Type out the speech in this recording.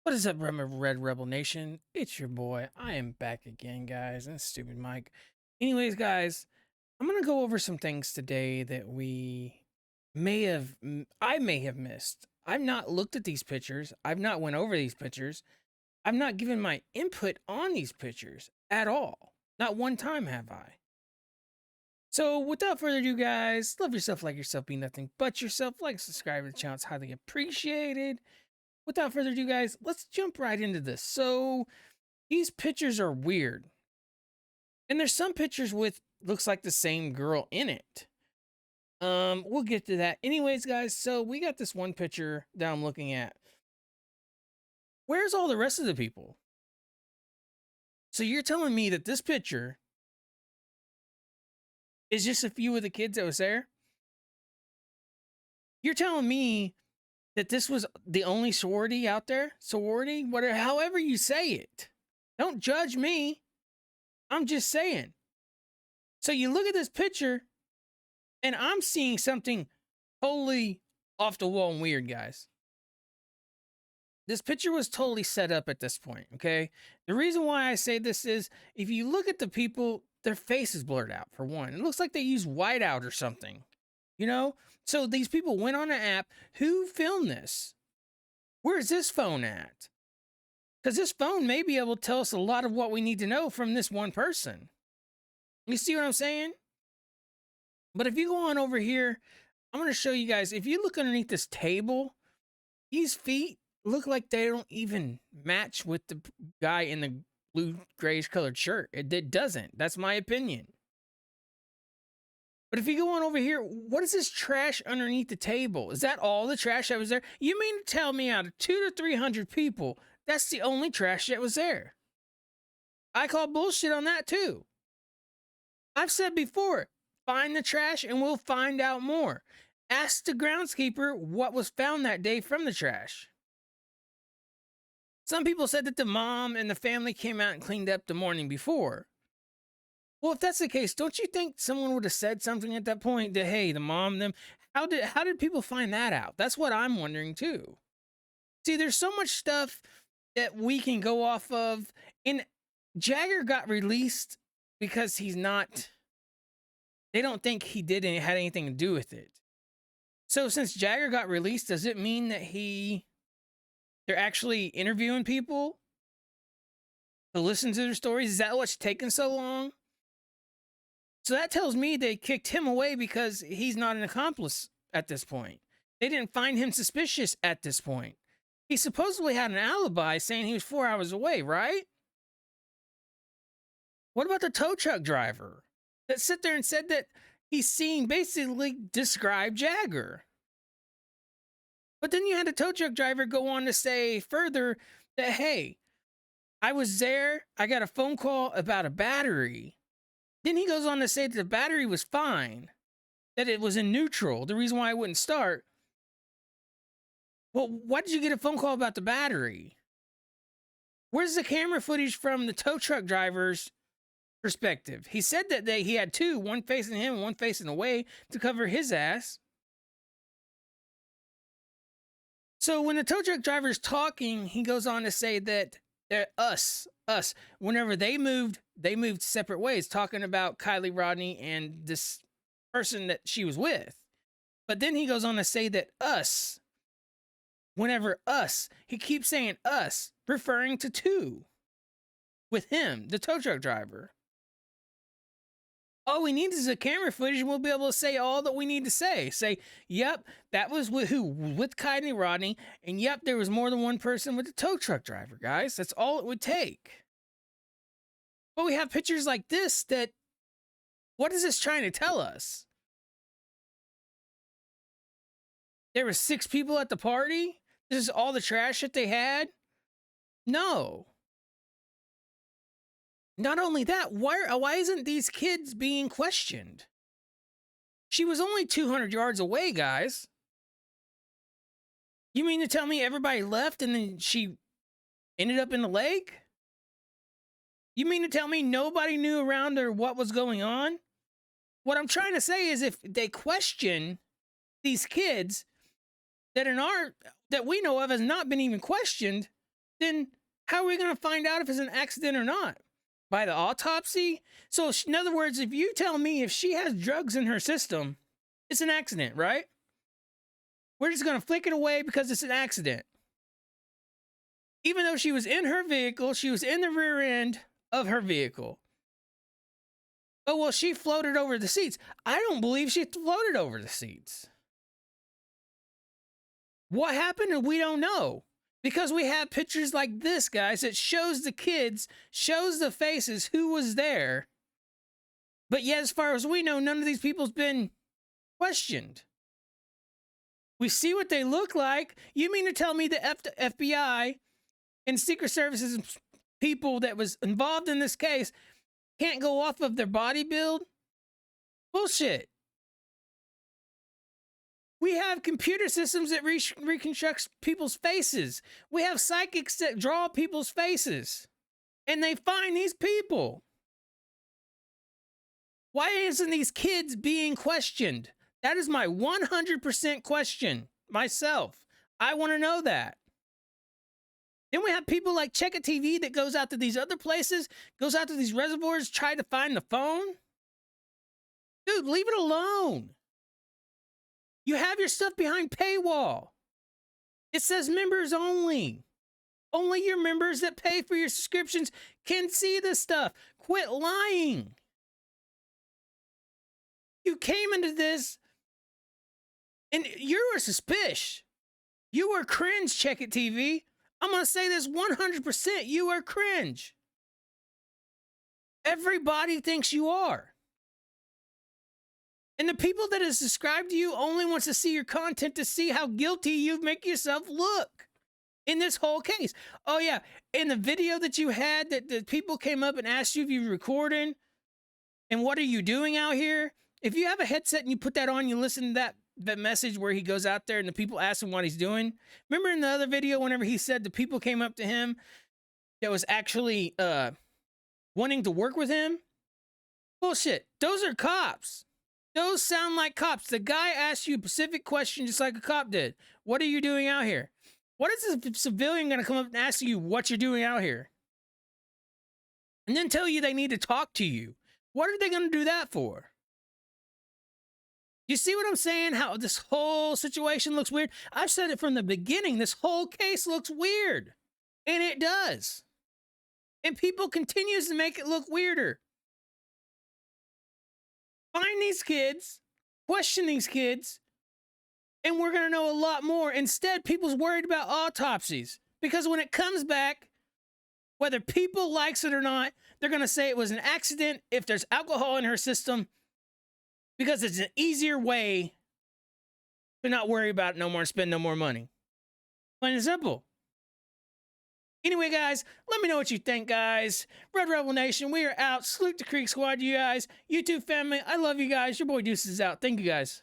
What is up, Red Rebel Nation? It's your boy. I am back again, guys. And stupid Mike. Anyways, guys, I'm gonna go over some things today that I may have missed. I've not looked at these pictures. I've not went over these pictures. I've not given my input on these pictures at all. Not one time have I. So, without further ado, guys, love yourself like yourself, be nothing but yourself. Like, subscribe to the channel; it's highly appreciated. Without further ado, guys, let's jump right into this. So, these pictures are weird. And there's some pictures with looks like the same girl in it. We'll get to that. Anyways, guys, so we got this one picture that I'm looking at. Where's all the rest of the people? So you're telling me that this picture is just a few of the kids that was there? You're telling me that this was the only sorority out there? Sorority? Whatever, however you say it. Don't judge me. I'm just saying. So you look at this picture, and I'm seeing something totally off the wall and weird, guys. This picture was totally set up at this point, okay? The reason why I say this is, if you look at the people, their face is blurred out, for one. It looks like they used whiteout or something, you know? So these people went on an app. Who filmed this? Where's this phone at? Because this phone may be able to tell us a lot of what we need to know from this one person. You see what I'm saying? But if you go on over here, I'm going to show you guys. If you look underneath this table, these feet look like they don't even match with the guy in the blue grayish colored shirt. It doesn't. That's my opinion. But if you go on over here, what is this trash underneath the table? Is that all the trash that was there? You mean to tell me out of 200 to 300 people, that's the only trash that was there? I call bullshit on that too. I've said before, find the trash and we'll find out more. Ask the groundskeeper what was found that day from the trash. Some people said that the mom and the family came out and cleaned up the morning before. Well, if that's the case, don't you think someone would have said something at that point that, hey, the mom, them, how did people find that out? That's what I'm wondering too. See, there's so much stuff that we can go off of. And Jagger got released because he's not, they don't think he had anything to do with it. So since Jagger got released, does it mean that they're actually interviewing people to listen to their stories? Is that what's taking so long? So that tells me they kicked him away because he's not an accomplice at this point. They didn't find him suspicious at this point. He supposedly had an alibi saying he was 4 hours away, right? What about the tow truck driver that sit there and said that he's seen, basically describe Jagger? But then you had the tow truck driver go on to say further that, hey, I was there, I got a phone call about a battery. Then he goes on to say that the battery was fine, that it was in neutral, the reason why it wouldn't start. Well, why did you get a phone call about the battery? Where's the camera footage from the tow truck driver's perspective? He said that he had two, one facing him and one facing away to cover his ass. So when the tow truck driver's talking, he goes on to say that us, whenever they moved separate ways, talking about Kylie Rodney and this person that she was with. But then he goes on to say that us, whenever us, he keeps saying us, referring to two with him, the tow truck driver. All we need is a camera footage and we'll be able to say all that we need to say. Say, yep, that was with Kylie Rodney, and yep, there was more than one person with the tow truck driver, guys. That's all it would take. But we have pictures like this that, what is this trying to tell us? There were 6 people at the party? This is all the trash that they had? No. Not only that, why isn't these kids being questioned? She was only 200 yards away, guys. You mean to tell me everybody left and then she ended up in the lake? You mean to tell me nobody knew around her what was going on? What I'm trying to say is, if they question these kids that we know of has not been even questioned, then how are we going to find out if it's an accident or not? By the autopsy? So, in other words, if you tell me if she has drugs in her system, it's an accident, right? We're just going to flick it away because it's an accident. Even though she was in her vehicle, she was in the rear end of her vehicle. Oh, well, she floated over the seats. I don't believe she floated over the seats. What happened? And we don't know. Because we have pictures like this, guys, that shows the kids, shows the faces, who was there. But yet, as far as we know, none of these people's been questioned. We see what they look like. You mean to tell me the FBI and Secret Services people that was involved in this case can't go off of their body build? Bullshit. We have computer systems that reconstruct people's faces. We have psychics that draw people's faces. And they find these people. Why isn't these kids being questioned? That is my 100% question myself. I want to know that. Then we have people like Check It TV that goes out to these other places, goes out to these reservoirs, try to find the phone. Dude, leave it alone. You have your stuff behind paywall. It says members only. Only your members that pay for your subscriptions can see this stuff. Quit lying. You came into this and you were suspicious. You were cringe, Check It TV. I'm going to say this 100%. You are cringe. Everybody thinks you are. And the people that have subscribed to you only wants to see your content to see how guilty you make yourself look in this whole case. Oh, yeah. In the video that you had that the people came up and asked you if you're recording and what are you doing out here? If you have a headset and you put that on, you listen to that message where he goes out there and the people ask him what he's doing. Remember in the other video, whenever he said the people came up to him that was actually wanting to work with him? Bullshit. Those are cops. Those sound like cops. The guy asked you a specific question just like a cop did. What are you doing out here? What is a civilian going to come up and ask you what you're doing out here? And then tell you they need to talk to you. What are they going to do that for? You see what I'm saying? How this whole situation looks weird? I've said it from the beginning. This whole case looks weird. And it does. And people continues to make it look weirder. Find these kids, question these kids, and we're going to know a lot more. Instead, people's worried about autopsies. Because when it comes back, whether people likes it or not, they're going to say it was an accident if there's alcohol in her system. Because it's an easier way to not worry about it no more and spend no more money. Plain and simple. Anyway, guys, let me know what you think, guys. Red Rebel Nation, we are out. Salute the Creek Squad, you guys. YouTube family, I love you guys. Your boy Deuce is out. Thank you, guys.